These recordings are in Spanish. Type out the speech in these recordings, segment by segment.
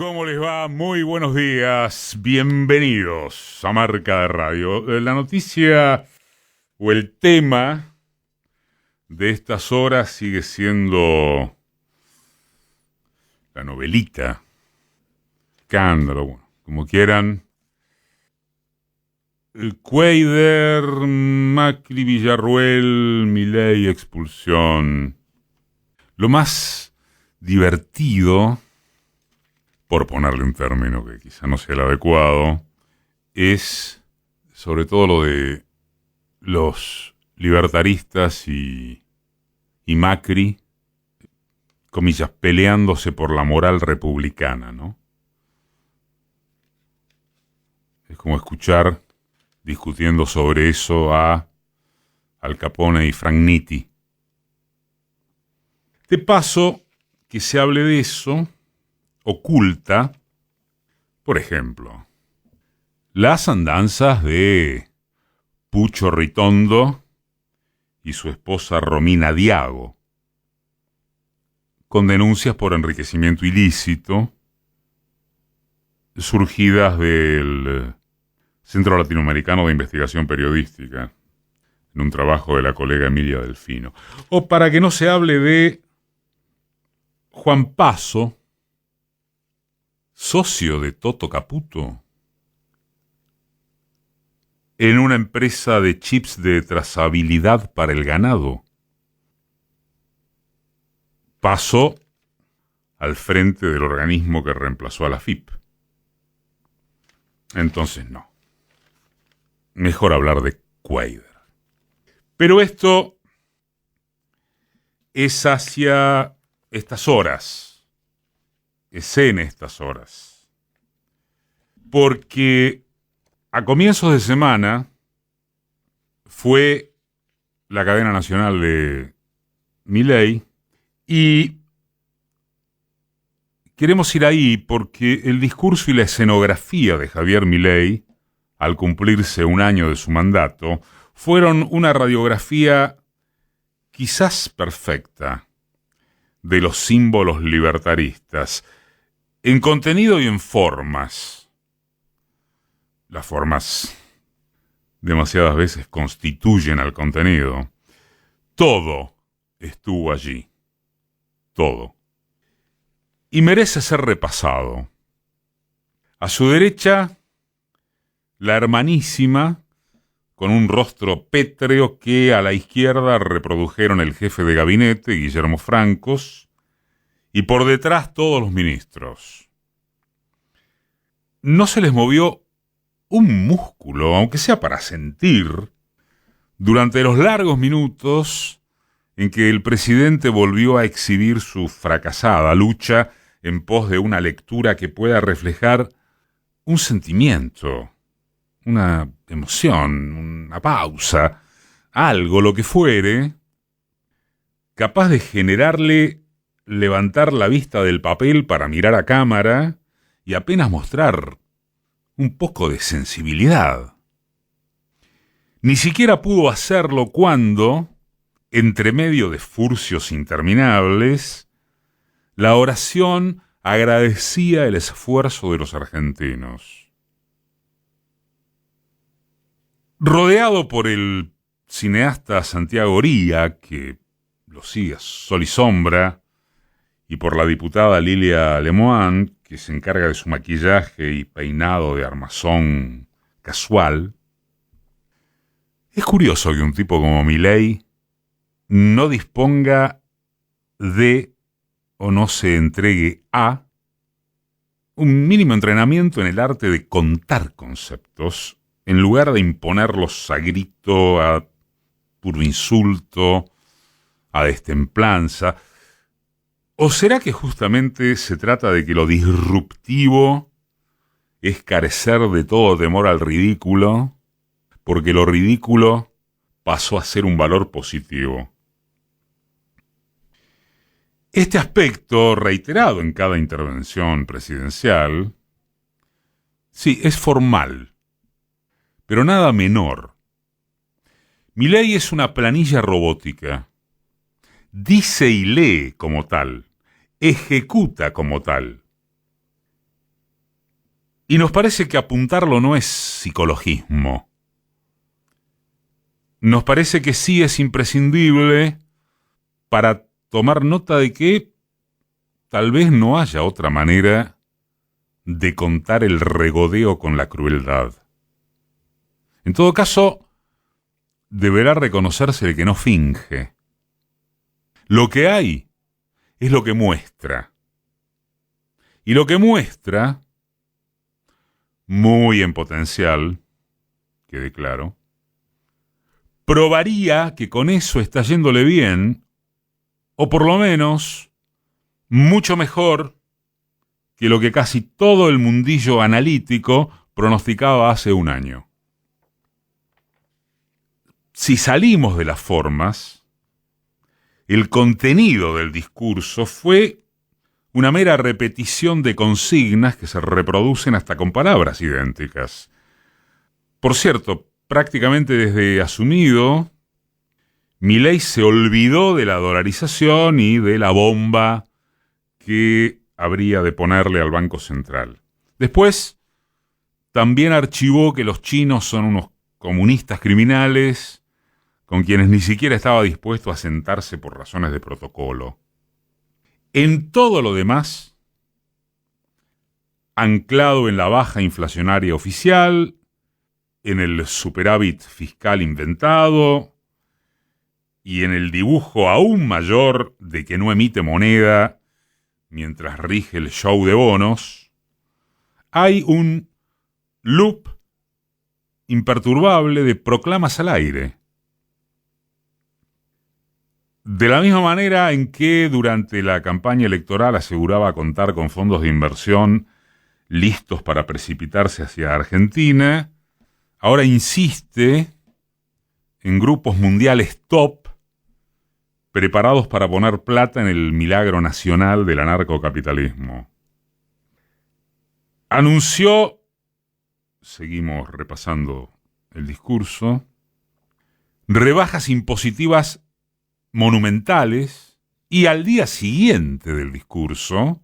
¿Cómo les va? Muy buenos días. Bienvenidos a Marca de Radio. La noticia o el tema de estas horas sigue siendo la novelita, escándalo, bueno, como quieran. Cuader, Macri, Villarruel, Milei, expulsión. Lo más divertido, por ponerle un término que quizá no sea el adecuado, es sobre todo lo de los libertaristas y Macri, comillas, peleándose por la moral republicana, ¿no? Es como escuchar discutiendo sobre eso a Al Capone y Frank Nitti. De paso, que se hable de eso oculta, por ejemplo, las andanzas de Pucho Ritondo y su esposa Romina Diago, con denuncias por enriquecimiento ilícito surgidas del Centro Latinoamericano de Investigación Periodística, en un trabajo de la colega Emilia Delfino. O para que no se hable de Juan Paso, socio de Toto Caputo, en una empresa de chips de trazabilidad para el ganado. Pasó al frente del organismo que reemplazó a la FIP. Entonces no. Mejor hablar de Cuader. Pero esto es hacia estas horas. Es en estas horas. Porque a comienzos de semana fue la cadena nacional de Milei y queremos ir ahí porque el discurso y la escenografía de Javier Milei, al cumplirse un año de su mandato, fueron una radiografía quizás perfecta de los símbolos libertaristas, en contenido y en formas. Las formas demasiadas veces constituyen al contenido. Todo estuvo allí. Todo. Y merece ser repasado. A su derecha, la hermanísima, con un rostro pétreo que a la izquierda reprodujeron el jefe de gabinete, Guillermo Francos, y por detrás todos los ministros. No se les movió un músculo, aunque sea para sentir, durante los largos minutos en que el presidente volvió a exhibir su fracasada lucha en pos de una lectura que pueda reflejar un sentimiento, una emoción, una pausa, algo, lo que fuere, capaz de generarle levantar la vista del papel para mirar a cámara y apenas mostrar un poco de sensibilidad. Ni siquiera pudo hacerlo cuando, entre medio de furcios interminables, la oración agradecía el esfuerzo de los argentinos. Rodeado por el cineasta Santiago Oría, que lo sigue a sol y sombra, y por la diputada Lilia Lemoine, que se encarga de su maquillaje y peinado de armazón casual, es curioso que un tipo como Milei no disponga de o no se entregue a un mínimo entrenamiento en el arte de contar conceptos, en lugar de imponerlos a grito, a puro insulto, a destemplanza. ¿O será que justamente se trata de que lo disruptivo es carecer de todo temor al ridículo, porque lo ridículo pasó a ser un valor positivo? Este aspecto, reiterado en cada intervención presidencial, sí, es formal, pero nada menor. Milei es una planilla robótica. Dice y lee como tal, ejecuta como tal. Y nos parece que apuntarlo no es psicologismo. Nos parece que sí es imprescindible para tomar nota de que tal vez no haya otra manera de contar el regodeo con la crueldad. En todo caso, deberá reconocerse el que no finge. Lo que hay es lo que muestra. Y lo que muestra, muy en potencial, quede claro, probaría que con eso está yéndole bien, o por lo menos mucho mejor que lo que casi todo el mundillo analítico pronosticaba hace un año. Si salimos de las formas, el contenido del discurso fue una mera repetición de consignas que se reproducen hasta con palabras idénticas. Por cierto, prácticamente desde asumido, Milei se olvidó de la dolarización y de la bomba que habría de ponerle al Banco Central. Después, también archivó que los chinos son unos comunistas criminales con quienes ni siquiera estaba dispuesto a sentarse por razones de protocolo. En todo lo demás, anclado en la baja inflacionaria oficial, en el superávit fiscal inventado y en el dibujo aún mayor de que no emite moneda mientras rige el show de bonos, hay un loop imperturbable de proclamas al aire. De la misma manera en que durante la campaña electoral aseguraba contar con fondos de inversión listos para precipitarse hacia Argentina, ahora insiste en grupos mundiales top preparados para poner plata en el milagro nacional del anarcocapitalismo. Anunció, seguimos repasando el discurso, rebajas impositivas monumentales, y al día siguiente del discurso,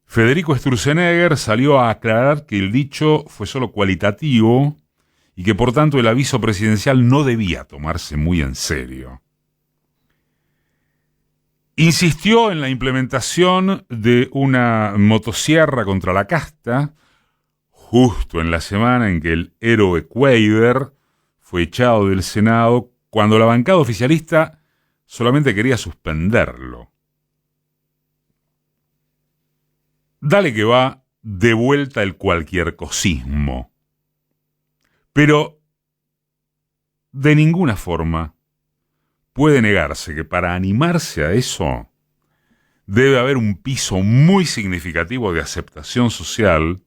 Federico Sturzenegger salió a aclarar que el dicho fue solo cualitativo y que por tanto el aviso presidencial no debía tomarse muy en serio. Insistió en la implementación de una motosierra contra la casta, justo en la semana en que el héroe Quaver fue echado del Senado, cuando la bancada oficialista solamente quería suspenderlo. Dale que va de vuelta el cualquier cosismo. Pero de ninguna forma puede negarse que para animarse a eso debe haber un piso muy significativo de aceptación social,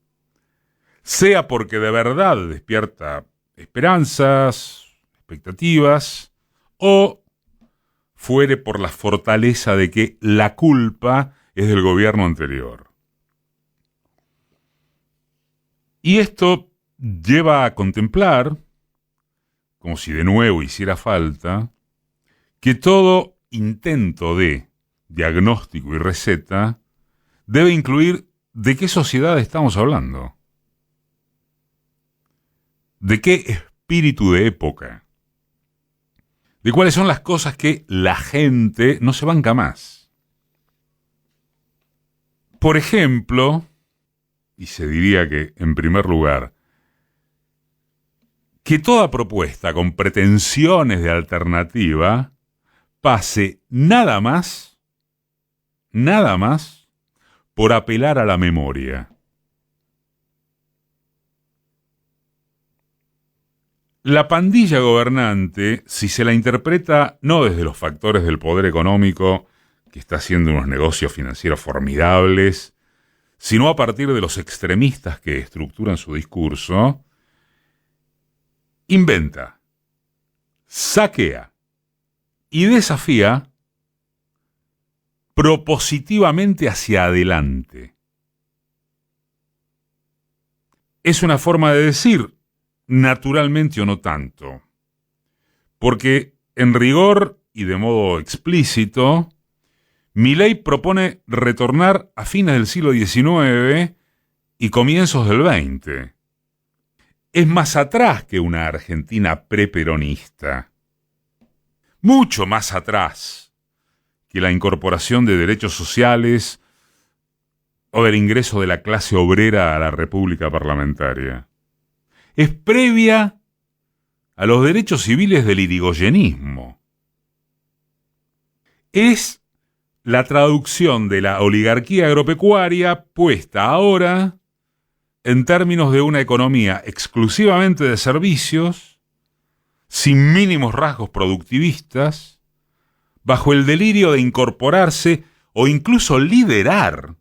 sea porque de verdad despierta esperanzas, expectativas, o fuere por la fortaleza de que la culpa es del gobierno anterior. Y esto lleva a contemplar, como si de nuevo hiciera falta, que todo intento de diagnóstico y receta debe incluir de qué sociedad estamos hablando, de qué espíritu de época, de cuáles son las cosas que la gente no se banca más. Por ejemplo, y se diría que en primer lugar, que toda propuesta con pretensiones de alternativa pase nada más por apelar a la memoria. La pandilla gobernante, si se la interpreta no desde los factores del poder económico, que está haciendo unos negocios financieros formidables, sino a partir de los extremistas que estructuran su discurso, inventa, saquea y desafía propositivamente hacia adelante. Es una forma de decir, naturalmente o no tanto, porque en rigor y de modo explícito, Milei propone retornar a fines del siglo XIX y comienzos del 20. Es más atrás que una Argentina preperonista. Mucho más atrás que la incorporación de derechos sociales o del ingreso de la clase obrera a la república parlamentaria. Es previa a los derechos civiles del irigoyenismo. Es la traducción de la oligarquía agropecuaria puesta ahora en términos de una economía exclusivamente de servicios, sin mínimos rasgos productivistas, bajo el delirio de incorporarse o incluso liderar,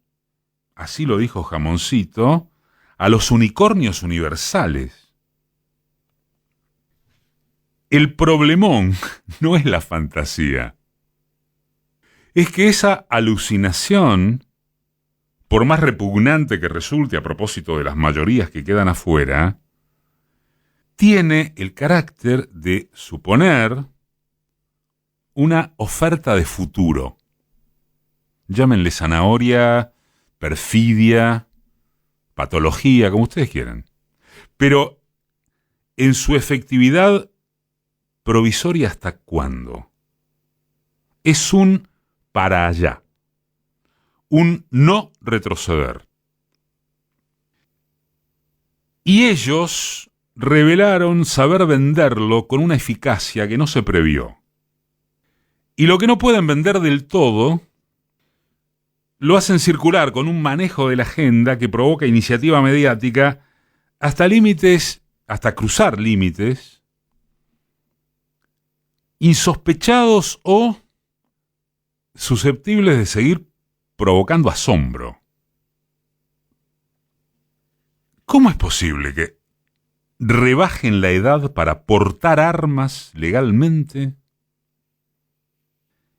así lo dijo Jamoncito, a los unicornios universales. El problemón no es la fantasía. Es que esa alucinación, por más repugnante que resulte a propósito de las mayorías que quedan afuera, tiene el carácter de suponer una oferta de futuro. Llámenle zanahoria, perfidia, patología, como ustedes quieran. Pero en su efectividad provisoria, ¿hasta cuándo? Es un para allá, un no retroceder. Y ellos revelaron saber venderlo con una eficacia que no se previó. Y lo que no pueden vender del todo, lo hacen circular con un manejo de la agenda que provoca iniciativa mediática hasta límites, hasta cruzar límites insospechados o susceptibles de seguir provocando asombro. ¿Cómo es posible que rebajen la edad para portar armas legalmente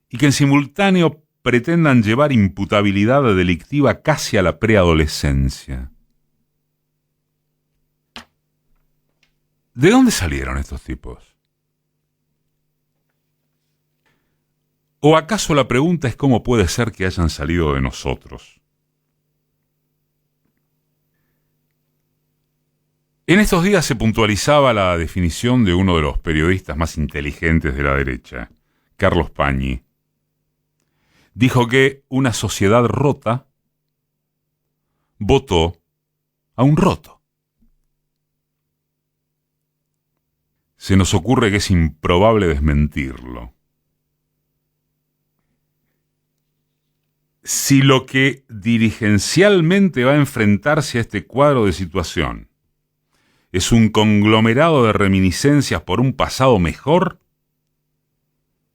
y que en simultáneo pretendan llevar imputabilidad delictiva casi a la preadolescencia? ¿De dónde salieron estos tipos? ¿O acaso la pregunta es cómo puede ser que hayan salido de nosotros? En estos días se puntualizaba la definición de uno de los periodistas más inteligentes de la derecha, Carlos Pañi. Dijo que una sociedad rota votó a un roto. Se nos ocurre que es improbable desmentirlo. Si lo que dirigencialmente va a enfrentarse a este cuadro de situación es un conglomerado de reminiscencias por un pasado mejor,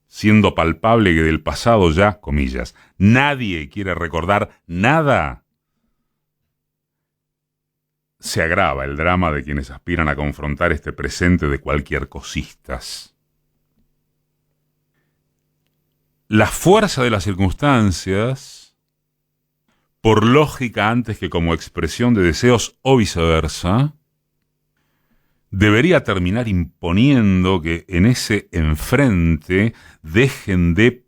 siendo palpable que del pasado ya, comillas, nadie quiere recordar nada, se agrava el drama de quienes aspiran a confrontar este presente de cualquier cosistas. La fuerza de las circunstancias, por lógica antes que como expresión de deseos o viceversa, debería terminar imponiendo que en ese enfrente dejen de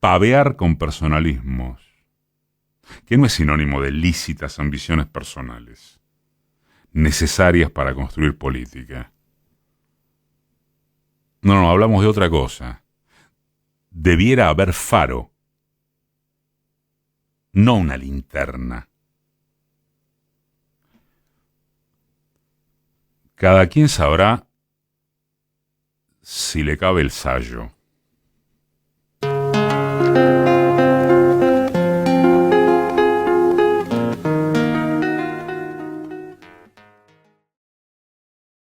pavear con personalismos, que no es sinónimo de lícitas ambiciones personales, necesarias para construir política. No, hablamos de otra cosa. Debiera haber faro, no una linterna. Cada quien sabrá si le cabe el sayo.